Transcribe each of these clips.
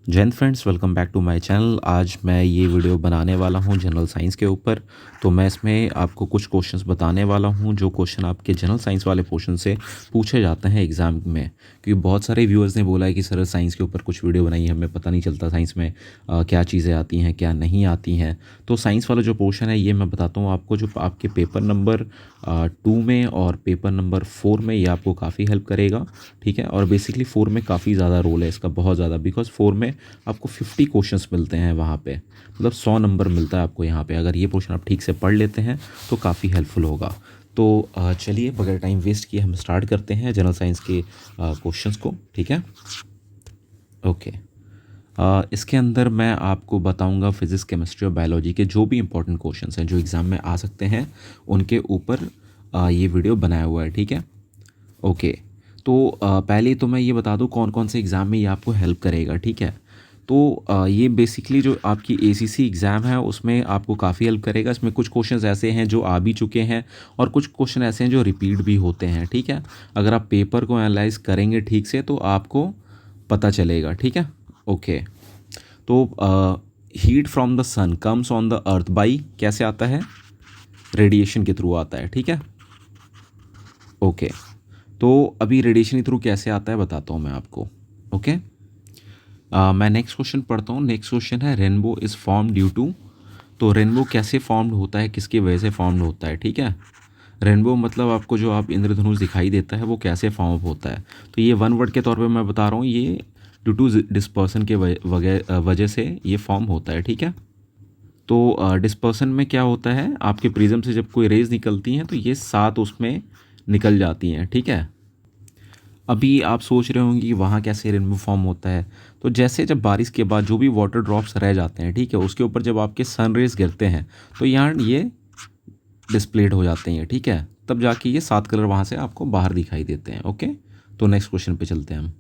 जय Hind friends, welcome back to my channel. आज मैं ये वीडियो बनाने वाला हूँ जनरल साइंस के ऊपर। तो मैं इसमें आपको कुछ क्वेश्चंस बताने वाला हूँ जो क्वेश्चन आपके जनरल साइंस वाले पोर्शन से पूछे जाते हैं एग्ज़ाम में। क्योंकि बहुत सारे व्यूअर्स ने बोला है कि सर साइंस के ऊपर कुछ वीडियो बनाई है, हमें पता नहीं चलता साइंस में क्या चीज़ें आती हैं क्या नहीं आती हैं। तो साइंस वाला जो पोर्शन है ये मैं बताता हूँ आपको, जो आपके पेपर नंबर 2 में और पेपर नंबर 4 में ये आपको काफ़ी हेल्प करेगा। ठीक है, और बेसिकली 4 में काफ़ी ज़्यादा रोल है इसका, बहुत ज़्यादा, बिकॉज 4 में आपको 50 क्वेश्चंस मिलते हैं वहाँ पे, मतलब 100 नंबर मिलता है आपको यहाँ पे। अगर ये पोर्शन आप ठीक से पढ़ लेते हैं तो काफ़ी हेल्पफुल होगा। तो चलिए बगैर टाइम वेस्ट किए हम स्टार्ट करते हैं जनरल साइंस के क्वेश्चंस को। ठीक है, ओके। इसके अंदर मैं आपको बताऊंगा फिज़िक्स, केमिस्ट्री और बायोलॉजी के जो भी इंपॉर्टेंट क्वेश्चंस हैं जो एग्ज़ाम में आ सकते हैं, उनके ऊपर ये वीडियो बनाया हुआ है। ठीक है, ओके। तो पहले तो मैं ये बता दूं कौन कौन से एग्ज़ाम में ये आपको हेल्प करेगा। ठीक है, तो ये बेसिकली जो आपकी एसीसी एग्ज़ाम है उसमें आपको काफ़ी हेल्प करेगा। इसमें कुछ क्वेश्चंस ऐसे हैं जो आ भी चुके हैं और कुछ क्वेश्चन ऐसे हैं जो रिपीट भी होते हैं। ठीक है, अगर आप पेपर को एनालाइज करेंगे ठीक से तो आपको पता चलेगा। ठीक है, ओके। तो heat from the sun comes on the earth by, कैसे आता है? रेडिएशन के थ्रू आता है। ठीक है, ओके। तो अभी रेडिएशन के थ्रू कैसे आता है बताता हूँ मैं आपको। ओके, मैं नेक्स्ट क्वेश्चन पढ़ता हूँ। नेक्स्ट क्वेश्चन है rainbow is form due to. तो रेनबो कैसे फॉर्म्ड होता है, किसकी वजह से फॉर्म्ड होता है? ठीक है, रेनबो मतलब आपको जो आप इंद्रधनुष दिखाई देता है वो कैसे फॉर्म अप होता है। तो ये वन वर्ड के तौर पे मैं बता रहा हूँ, ये ड्यू टू डिस्पर्सन के वजह से ये फॉर्म होता है। ठीक है, तो डिस्पर्सन में क्या होता है, आपके प्रिज्म से जब कोई रेज निकलती हैं तो ये साथ उसमें निकल जाती हैं। ठीक है, अभी आप सोच रहे होंगे कि वहाँ कैसे रेनबो फॉर्म होता है। तो जैसे जब बारिश के बाद जो भी वाटर ड्रॉप्स रह जाते हैं, ठीक है, उसके ऊपर जब आपके सन रेज गिरते हैं तो यहाँ ये डिस्प्लेड हो जाते हैं। ठीक है, तब जाके ये 7 कलर वहाँ से आपको बाहर दिखाई देते हैं। ओके, तो नेक्स्ट क्वेश्चन पे चलते हैं हम।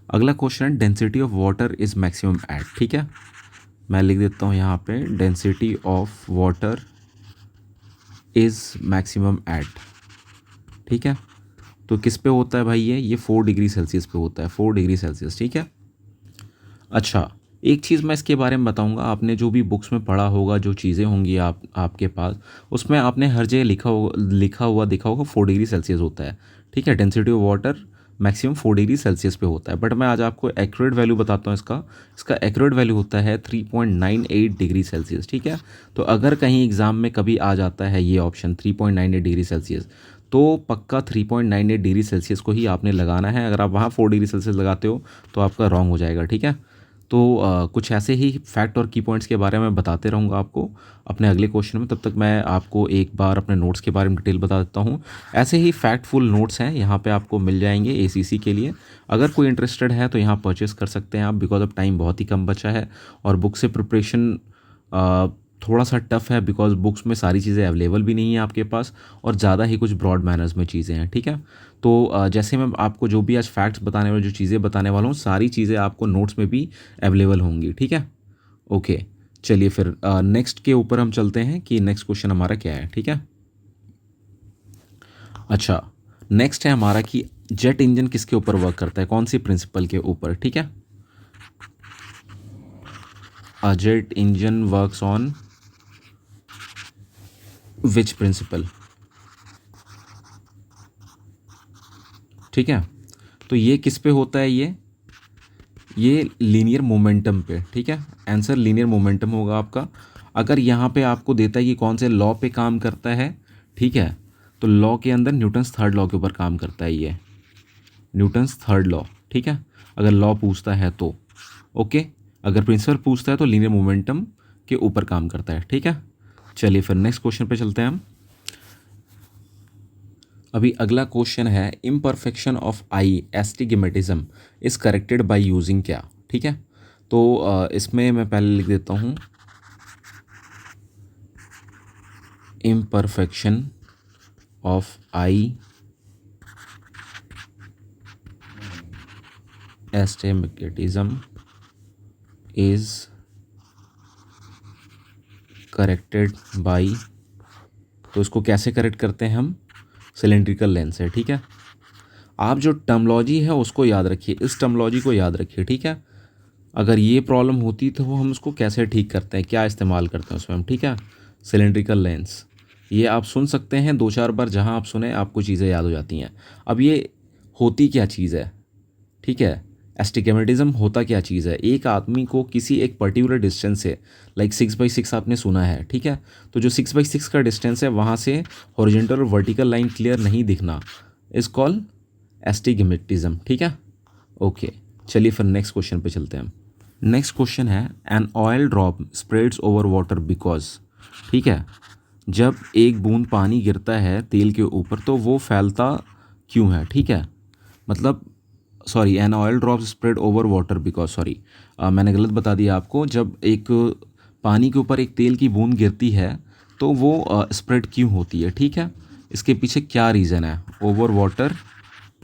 अगला क्वेश्चन है density of water is maximum at. ठीक है, मैं लिख देता हूँ यहाँ पे density of water is maximum at. ठीक है, तो किस पे होता है भाई? ये 4 डिग्री सेल्सियस पे होता है, 4 डिग्री सेल्सियस। ठीक है, अच्छा, एक चीज़ मैं इसके बारे में बताऊंगा। आपने जो भी बुक्स में पढ़ा होगा, जो चीज़ें होंगी आपके पास, उसमें आपने हर जगह लिखा हुआ देखा होगा 4 डिग्री सेल्सियस होता है। ठीक है, density of water maximum 4 degree Celsius पे होता है, बट मैं आज आपको एक्यूरेट वैल्यू बताता हूँ। इसका एक्यूरेट वैल्यू होता है 3.98 डिग्री सेल्सियस। ठीक है, तो अगर कहीं एग्ज़ाम में कभी आ जाता है ये ऑप्शन 3.98 डिग्री सेल्सियस, तो पक्का 3.98 डिग्री सेल्सियस को ही आपने लगाना है। अगर आप वहाँ 4 डिग्री सेल्सियस लगाते हो तो आपका रॉन्ग हो जाएगा। ठीक है, तो कुछ ऐसे ही फैक्ट और की पॉइंट्स के बारे में बताते रहूँगा आपको अपने अगले क्वेश्चन में। तब तक मैं आपको एक बार अपने नोट्स के बारे में डिटेल बता देता हूँ। ऐसे ही फैक्टफुल नोट्स हैं यहाँ पे आपको मिल जाएंगे एसीसी के लिए। अगर कोई इंटरेस्टेड है तो यहाँ परचेस कर सकते हैं आप, बिकॉज अब टाइम बहुत ही कम बचा है और बुक से प्रिपरेशन थोड़ा सा टफ है, बिकॉज बुक्स में सारी चीज़ें अवेलेबल भी नहीं है आपके पास और ज़्यादा ही कुछ ब्रॉड मैनर्स में चीज़ें हैं। ठीक है, तो जैसे मैं आपको जो भी आज फैक्ट्स बताने वाले, जो चीज़ें बताने वाला हूँ, सारी चीज़ें आपको नोट्स में भी अवेलेबल होंगी। ठीक है, ओके। चलिए फिर नेक्स्ट के ऊपर हम चलते हैं कि नेक्स्ट क्वेश्चन हमारा क्या है। ठीक है, अच्छा, नेक्स्ट है हमारा कि जेट इंजन किसके ऊपर वर्क करता है, कौन सी प्रिंसिपल के ऊपर? ठीक है, a jet engine works on which principle? ठीक है, तो ये किस पे होता है? ये लीनियर मोमेंटम पे। ठीक है, आंसर लीनियर मोमेंटम होगा आपका। अगर यहाँ पे आपको देता है कि कौन से लॉ पे काम करता है, ठीक है, तो लॉ के अंदर न्यूटन्स थर्ड लॉ के ऊपर काम करता है ये, न्यूटन्स थर्ड लॉ। ठीक है, अगर लॉ पूछता है तो ओके, अगर प्रिंसिपल पूछता है तो लीनियर मोमेंटम के ऊपर काम करता है। ठीक है, चलिए फिर नेक्स्ट क्वेश्चन पे चलते हैं हम। अभी अगला क्वेश्चन है imperfection of I astigmatism is corrected by using क्या? ठीक है, तो इसमें मैं पहले लिख देता हूँ imperfection of I astigmatism is corrected bye, तो इसको कैसे करेक्ट करते हैं हम? सिलेंड्रिकल लेंस है। ठीक है, आप जो टर्मोलॉजी है उसको याद रखिए, इस टर्मोलॉजी को याद रखिए। ठीक है, अगर ये प्रॉब्लम होती तो वो हम उसको कैसे ठीक करते हैं, क्या इस्तेमाल करते हैं उसमें हम, ठीक है। सिलेंड्रिकल लेंस, ये आप सुन सकते हैं 2-4 बार, जहाँ आप सुने आपको चीज़ें याद हो जाती हैं। अब ये होती क्या चीज़ है, ठीक है। एस्टिग्मेटिज्म होता क्या चीज़ है, एक आदमी को किसी एक पर्टिकुलर डिस्टेंस से, लाइक 6x6 आपने सुना है, ठीक है। तो जो 6x6 का डिस्टेंस है वहाँ से हॉरिजॉन्टल और वर्टिकल लाइन क्लियर नहीं दिखना इज कॉल्ड एस्टिग्मेटिज्म, ठीक है। ओके, चलिए फिर नेक्स्ट क्वेश्चन पे चलते हैं हम। नेक्स्ट क्वेश्चन है an oil drop spreads over water because, ठीक है। जब एक बूंद पानी गिरता है तेल के ऊपर तो वो फैलता क्यों है, ठीक है। मतलब sorry, an oil drop spread over water because, sorry मैंने गलत बता दिया आपको। जब एक पानी के ऊपर एक तेल की बूंद गिरती है तो वो स्प्रेड क्यों होती है, ठीक है। इसके पीछे क्या रीज़न है, ओवर वाटर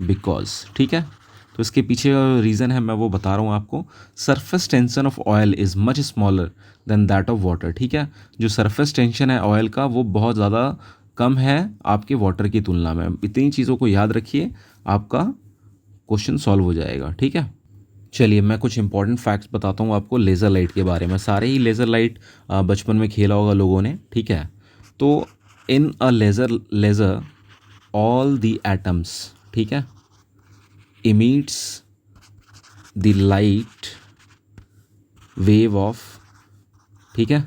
बिकॉज, ठीक है। तो इसके पीछे रीज़न है, मैं वो बता रहा हूँ आपको। Surface tension of oil is much smaller than that of water, ठीक है। जो सरफेस टेंशन है ऑयल का वो बहुत ज़्यादा कम है आपके वाटर की तुलना में। इतनी चीज़ों को याद रखिए, आपका क्वेश्चन सॉल्व हो जाएगा, ठीक है। चलिए मैं कुछ इंपॉर्टेंट फैक्ट्स बताता हूँ आपको लेज़र लाइट के बारे में। सारे ही लेज़र लाइट बचपन में खेला होगा लोगों ने, ठीक है। तो इन a laser all the atoms, ठीक है, emits the light wave of, ठीक है।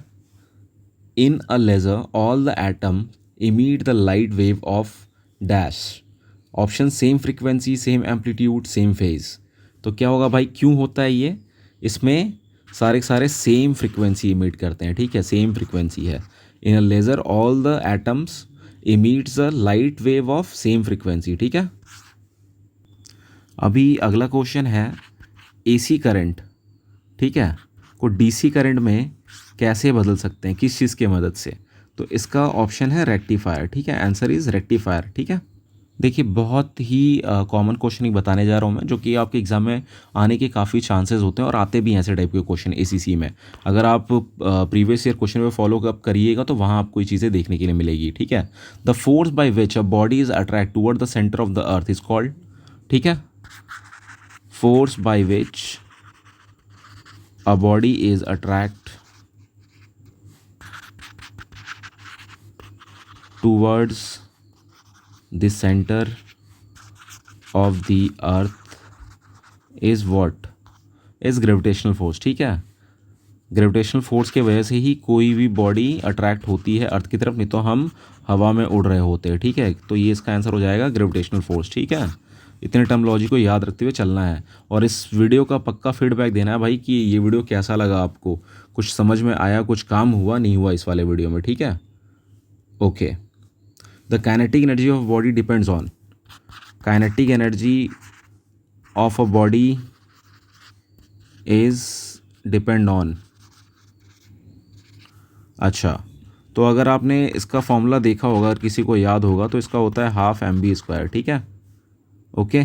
in a laser all the atom emit the light wave of dash, option same frequency, same amplitude, same phase. तो क्या होगा भाई, क्यों होता है ये, इसमें सारे के सारे सेम फ्रीक्वेंसी इमिट करते हैं, ठीक है, सेम फ्रीक्वेंसी है। In a laser all the atoms emits a light wave of same frequency, ठीक है। अभी अगला क्वेश्चन है एसी करंट, ठीक है, को डीसी करंट में कैसे बदल सकते हैं, किस चीज़ की मदद से। तो इसका ऑप्शन है रेक्टिफायर, ठीक है। आंसर इज़ रेक्टिफायर, ठीक है। देखिए बहुत ही कॉमन क्वेश्चन ही बताने जा रहा हूँ मैं, जो कि आपके एग्जाम में आने के काफ़ी चांसेस होते हैं और आते भी हैं ऐसे टाइप के क्वेश्चन एसीसी में। अगर आप प्रीवियस ईयर क्वेश्चन पे फॉलो अप करिएगा तो वहाँ आपको ये चीज़ें देखने के लिए मिलेगी, ठीक है। The force by which a body is attract toward the centre of the earth is called, ठीक है। Force by which a body is attract towards the center of the earth is what, is gravitational force, ठीक है। Gravitational force के वजह से ही कोई भी body attract होती है अर्थ की तरफ, नहीं तो हम हवा में उड़ रहे होते हैं, ठीक है। तो ये इसका आंसर हो जाएगा ग्रेविटेशनल फोर्स, ठीक है। इतने टर्मोलॉजी को याद रखते हुए चलना है और इस वीडियो का पक्का फीडबैक देना है भाई कि ये वीडियो कैसा लगा आपको, कुछ समझ में आया, कुछ काम हुआ नहीं हुआ इस वाले वीडियो में, ठीक है। Okay, the kinetic energy of body depends on, kinetic energy of a body is depend on, अच्छा। तो अगर आपने इसका फॉर्मूला देखा होगा, अगर किसी को याद होगा, तो इसका होता है हाफ mv², ठीक है। ओके,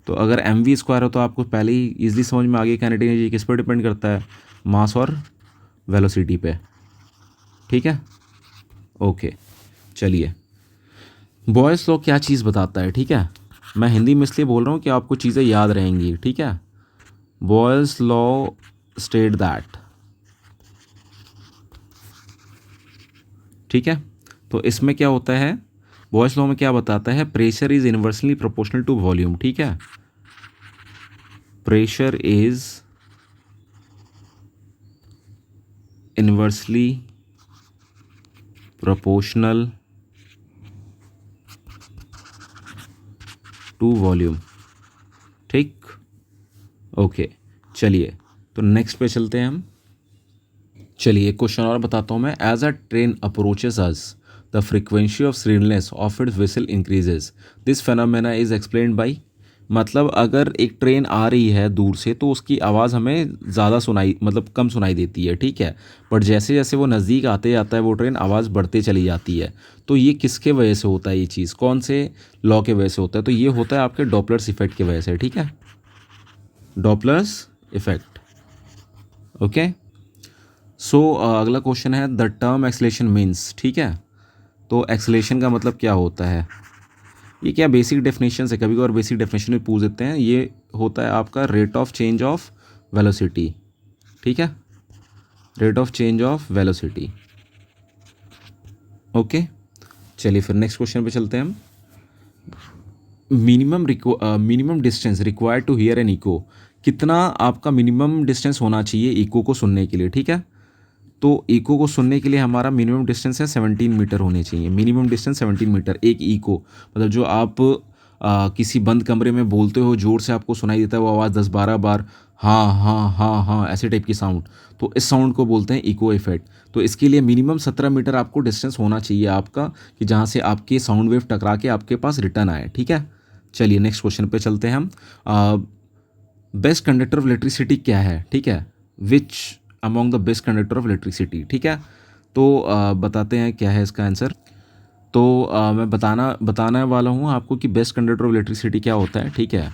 तो अगर mv² हो तो आपको पहले ही ईजिली समझ में आ गई काइनेटिक एनर्जी किस पर डिपेंड करता है, मास और वेलोसिटी पे, ठीक है। ओके, चलिए बॉयस लॉ क्या चीज़ बताता है, ठीक है। मैं हिंदी में इसलिए बोल रहा हूँ कि आपको चीज़ें याद रहेंगी, ठीक है। बॉयस लॉ स्टेट दैट, ठीक है। तो इसमें क्या होता है, बॉयस लॉ में क्या बताता है, pressure is inversely proportional to volume, ठीक है। Pressure is inversely proportional to volume, ठीक। ओके, चलिए तो नेक्स्ट पे चलते हैं हम। चलिए एक क्वेश्चन और बताता हूँ मैं। As a train approaches us the frequency of shrillness of its whistle increases, this phenomena is explained by, मतलब अगर एक ट्रेन आ रही है दूर से तो उसकी आवाज़ हमें ज़्यादा सुनाई, मतलब कम सुनाई देती है, ठीक है। बट जैसे जैसे वो नज़दीक आते जाता है वो ट्रेन आवाज़ बढ़ते चली जाती है। तो ये किसके वजह से होता है, ये चीज़ कौन से लॉ के वजह से होता है, तो ये होता है आपके डॉपलर्स इफेक्ट की वजह से, ठीक है। Doppler's effect, okay. सो अगला क्वेश्चन है द टर्म एक्सेलेरेशन मीन्स, ठीक है। तो एक्सेलेरेशन का मतलब क्या होता है, ये क्या बेसिक डेफिनेशन है, कभी कभार बेसिक डेफिनेशन भी पूछ देते हैं। ये होता है आपका rate of change of velocity, ठीक है, rate of change of velocity. Okay, चलिए फिर नेक्स्ट क्वेश्चन पे चलते हैं हम। Minimum distance required to hear an echo, कितना आपका मिनिमम डिस्टेंस होना चाहिए इको को सुनने के लिए, ठीक है। तो इको को सुनने के लिए हमारा मिनिमम डिस्टेंस है 17 मीटर होने चाहिए। मिनिमम डिस्टेंस 17 मीटर एक इको, मतलब जो आप किसी बंद कमरे में बोलते हो, जोर से आपको सुनाई देता है वो आवाज़ 10-12 बार, हाँ हाँ हाँ हाँ ऐसे टाइप की साउंड, तो इस साउंड को बोलते हैं इको इफेक्ट। तो इसके लिए मिनिमम 17 मीटर आपको डिस्टेंस होना चाहिए आपका, कि जहाँ से आपके साउंड वेव टकरा के आपके पास रिटर्न आए, ठीक है। चलिए नेक्स्ट क्वेश्चन पे चलते हैं हम। बेस्ट कंडक्टर ऑफ इलेक्ट्रिसिटी क्या है, ठीक है, which among the best conductor of electricity, ठीक है। तो बताते हैं क्या है इसका आंसर। तो मैं बताने वाला हूँ आपको कि बेस्ट कंडक्टर ऑफ इलेक्ट्रिसिटी क्या होता है, ठीक है।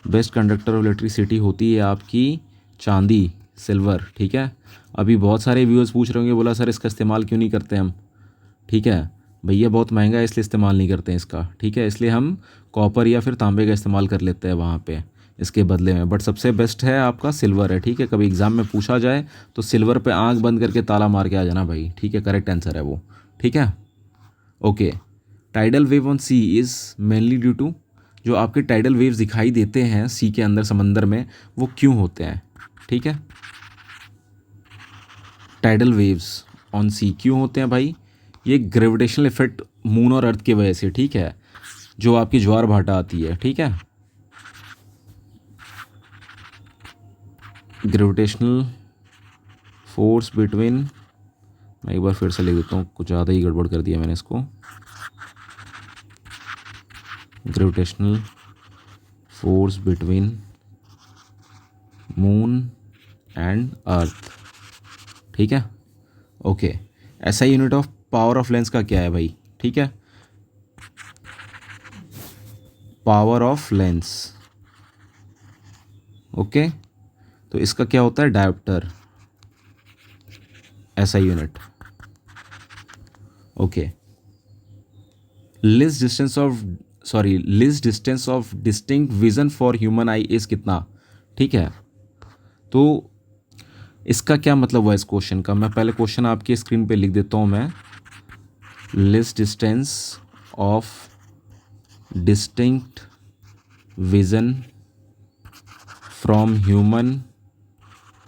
बेस्ट कंडक्टर ऑफ इलेक्ट्रिसिटी होती है आपकी चांदी, सिल्वर, ठीक है। अभी बहुत सारे व्यूअर्स पूछ रहे होंगे, बोला सर इसका इस्तेमाल क्यों नहीं करते हम, ठीक है भैया बहुत महंगा है इसलिए इस्तेमाल नहीं करते हैं इसका, ठीक है। इसलिए हम कॉपर या फिर तांबे का इस्तेमाल कर लेते हैं वहाँ पे इसके बदले में, बट सबसे बेस्ट है आपका सिल्वर है, ठीक है। कभी एग्ज़ाम में पूछा जाए तो सिल्वर पे आंख बंद करके ताला मार के आ जाना भाई, ठीक है, करेक्ट आंसर है वो, ठीक है। Okay, tidal wave on sea is mainly due to, जो आपके टाइडल वेव्स दिखाई देते हैं सी के अंदर समंदर में, वो क्यों होते हैं, ठीक है। टाइडल वेव्स ऑन सी क्यों होते हैं भाई, ये ग्रेविटेशनल इफेक्ट मून और अर्थ की वजह से, ठीक है, जो आपकी ज्वार भाटा आती है, ठीक है। ग्रेविटेशनल फोर्स बिटवीन, मैं एक बार फिर से लिख देता हूँ, कुछ ज़्यादा ही गड़बड़ कर दिया मैंने इसको। Gravitational force between moon and earth, ठीक है। ओके, ऐसा unit of power of lens का क्या है भाई, ठीक है, पावर ऑफ लेंस, ओके। तो इसका क्या होता है, डायोप्टर, ऐसा unit, okay. Least distance of distinct vision for human I is कितना, ठीक है। तो इसका क्या मतलब हुआ इस क्वेश्चन का, मैं पहले क्वेश्चन आपकी स्क्रीन पे लिख देता हूँ मैं। Least distance of distinct vision from human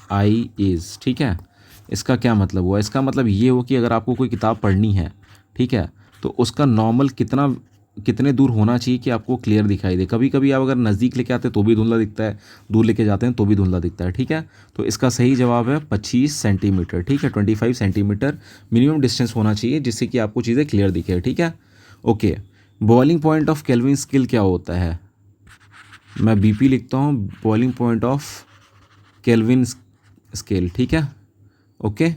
I is, ठीक है। इसका क्या मतलब हुआ, इसका मतलब ये हो कि अगर आपको कोई किताब पढ़नी है, ठीक है, तो उसका नॉर्मल कितने दूर होना चाहिए कि आपको क्लियर दिखाई दे। कभी कभी आप अगर नज़दीक लेके आते हैं तो भी धुंधला दिखता है, दूर लेके जाते हैं तो भी धुंधला दिखता है, ठीक है। तो इसका सही जवाब है 25 सेंटीमीटर, ठीक है, 25 सेंटीमीटर मिनिमम डिस्टेंस होना चाहिए जिससे कि आपको चीज़ें क्लियर दिखे, ठीक है। Okay, boiling point of kelvin scale क्या होता है, मैं बीपी लिखता हूँ, boiling point of kelvin scale, ठीक है, ओके।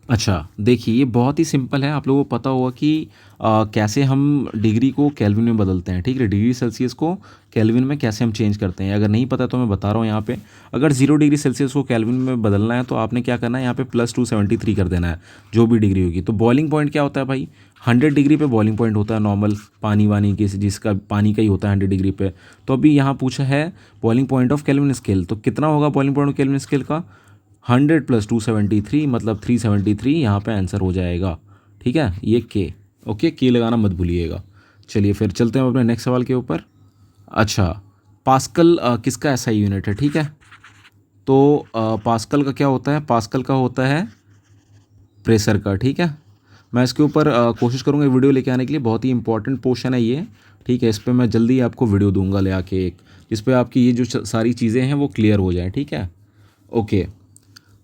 अच्छा देखिए, ये बहुत ही सिंपल है, आप लोगों को पता होगा कि कैसे हम डिग्री को केल्विन में बदलते हैं, ठीक है, डिग्री सेल्सियस को केल्विन में कैसे हम चेंज करते हैं। अगर नहीं पता तो मैं बता रहा हूँ यहाँ पे, अगर 0 डिग्री सेल्सियस को केल्विन में बदलना है तो आपने क्या करना है, यहाँ पे +273 कर देना है, जो भी डिग्री होगी। तो बॉइलिंग पॉइंट क्या होता है भाई, 100 डिग्री पे बॉइलिंग पॉइंट होता है नॉर्मल पानी वानी के, जिसका पानी का ही होता है 100 डिग्री पे। तो अभी यहाँ पूछा है boiling point of kelvin scale, तो कितना होगा boiling point of kelvin scale का, 100 + 273 मतलब 373 यहाँ पे आंसर हो जाएगा, ठीक है, ये के, ओके, के लगाना मत भूलिएगा। चलिए फिर चलते हैं अपने नेक्स्ट सवाल के ऊपर। अच्छा, पास्कल किसका ऐसा यूनिट है, ठीक है। तो पास्कल का क्या होता है, पास्कल का होता है प्रेशर का, ठीक है। मैं इसके ऊपर कोशिश करूँगा वीडियो लेके आने के लिए, बहुत ही इंपॉर्टेंट पोर्शन है ये, ठीक है। इस पर मैं जल्दी आपको वीडियो दूंगा ले आके एक, जिस पर आपकी ये जो सारी चीज़ें हैं वो क्लियर हो जाए, ठीक है। ओके,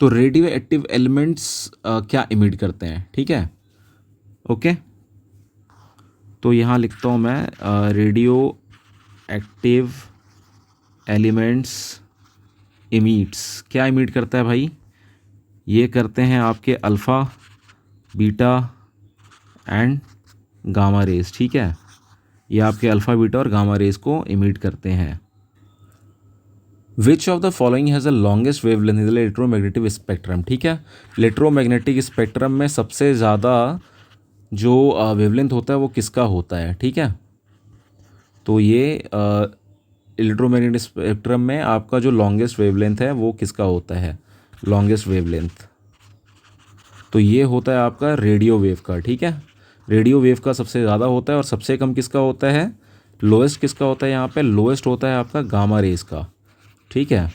तो रेडियो एक्टिव एलिमेंट्स क्या इमिट करते हैं, ठीक है, ओके। तो यहाँ लिखता हूँ मैं, रेडियो एक्टिव एलिमेंट्स इमिट्स, क्या इमिट करता है भाई, ये करते हैं आपके alpha, beta and gamma rays, ठीक है, ये आपके अल्फ़ा, बीटा और गामा रेज को इमिट करते हैं। Which of the following has the longest wavelength in the electromagnetic spectrum, ठीक है। इलेक्ट्रोमैग्नेटिक स्पेक्ट्रम में सबसे ज़्यादा जो वेवलेंथ होता है वो किसका होता है, ठीक है। तो ये इलेक्ट्रोमैग्नेटिक स्पेक्ट्रम में आपका जो लॉन्गेस्ट वेवलेंथ है वो किसका होता है, लॉन्गेस्ट वेवलेंथ, तो ये होता है आपका रेडियो वेव का। ठीक है, रेडियो वेव का सबसे ज़्यादा होता है और सबसे कम किसका होता है, लोएस्ट किसका होता है, यहाँ पे लोएस्ट होता है आपका गामा रेज का। ठीक है,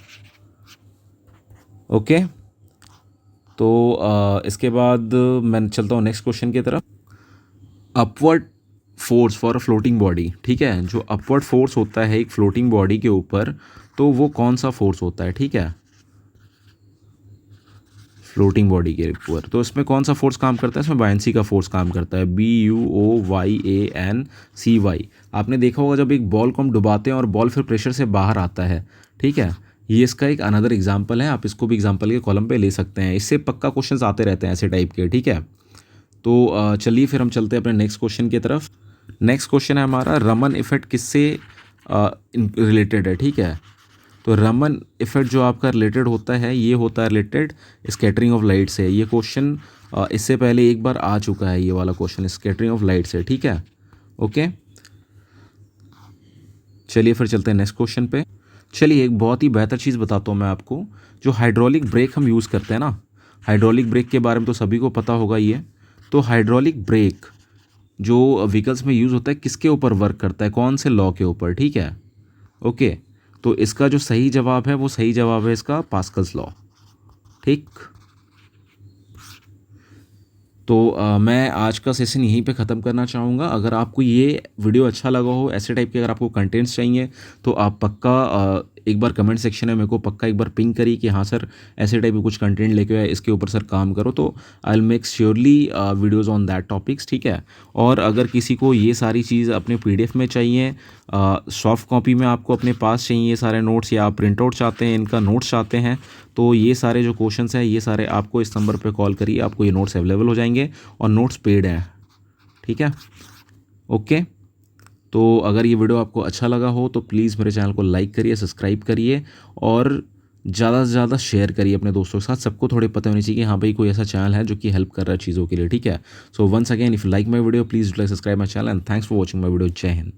ओके। तो इसके बाद मैं चलता हूँ नेक्स्ट क्वेश्चन की तरफ। Upward force for a floating body. ठीक है, जो अपवर्ड फोर्स होता है एक फ्लोटिंग बॉडी के ऊपर, तो वो कौन सा फोर्स होता है। ठीक है, फ्लोटिंग बॉडी के ऊपर, तो इसमें कौन सा फोर्स काम करता है, इसमें बायंसी का फोर्स काम करता है, BUOYANCY। आपने देखा होगा जब एक बॉल को हम डुबाते हैं और बॉल फिर प्रेशर से बाहर आता है। ठीक है, ये इसका एक अनदर एग्जाम्पल है, आप इसको भी एग्जाम्पल के कॉलम पे ले सकते हैं, इससे पक्का क्वेश्चंस आते रहते हैं ऐसे टाइप के। ठीक है, तो चलिए फिर हम चलते हैं अपने नेक्स्ट क्वेश्चन की तरफ। नेक्स्ट क्वेश्चन है हमारा, रमन इफेक्ट किससे रिलेटेड है। ठीक है, तो रमन इफेक्ट जो आपका रिलेटेड होता है ये होता है रिलेटेड स्कैटरिंग ऑफ लाइट से। ये क्वेश्चन इससे पहले एक बार आ चुका है, ये वाला क्वेश्चन स्कैटरिंग ऑफ लाइट से। ठीक है, ओके। चलिए फिर चलते हैं नेक्स्ट क्वेश्चन पे। चलिए एक बहुत ही बेहतर चीज़ बताता हूँ मैं आपको, जो हाइड्रोलिक ब्रेक हम यूज़ करते हैं ना, हाइड्रोलिक ब्रेक के बारे में तो सभी को पता होगा ये। तो हाइड्रोलिक ब्रेक जो व्हीकल्स में यूज़ होता है किसके ऊपर वर्क करता है, कौन से लॉ के ऊपर। ठीक है, ओके। तो इसका जो सही जवाब है वो सही जवाब है इसका पास्कल्स लॉ। ठीक, तो मैं आज का सेशन यहीं पे ख़त्म करना चाहूँगा। अगर आपको ये वीडियो अच्छा लगा हो, ऐसे टाइप के अगर आपको कंटेंट्स चाहिए, तो आप पक्का एक बार कमेंट सेक्शन में मेरे को पक्का एक बार पिंग करिए कि हाँ सर ऐसे टाइप के कुछ कंटेंट लेके आए, इसके ऊपर सर काम करो, तो I will make surely videos on that topics. ठीक है, और अगर किसी को ये सारी चीज़ अपने PDF में चाहिए, सॉफ्ट कॉपी में आपको अपने पास चाहिए ये सारे नोट्स, या आप प्रिंट आउट चाहते हैं, इनका नोट्स चाहते हैं, तो ये सारे जो क्वेश्चंस हैं ये सारे आपको इस नंबर पे कॉल करिए, आपको ये नोट्स अवेलेबल हो जाएंगे और नोट्स पेड हैं। ठीक है, ओके। तो अगर ये वीडियो आपको अच्छा लगा हो तो प्लीज़ मेरे चैनल को लाइक करिए, सब्सक्राइब करिए और ज़्यादा से ज़्यादा शेयर करिए अपने दोस्तों के साथ। सबको थोड़े पता होनी चाहिए कि हाँ भाई कोई ऐसा चैनल है जो कि हेल्प कर रहा है चीज़ों के लिए। ठीक है, so once again if you like my video please like subscribe my channel and thanks for watching my video. जय हिंद।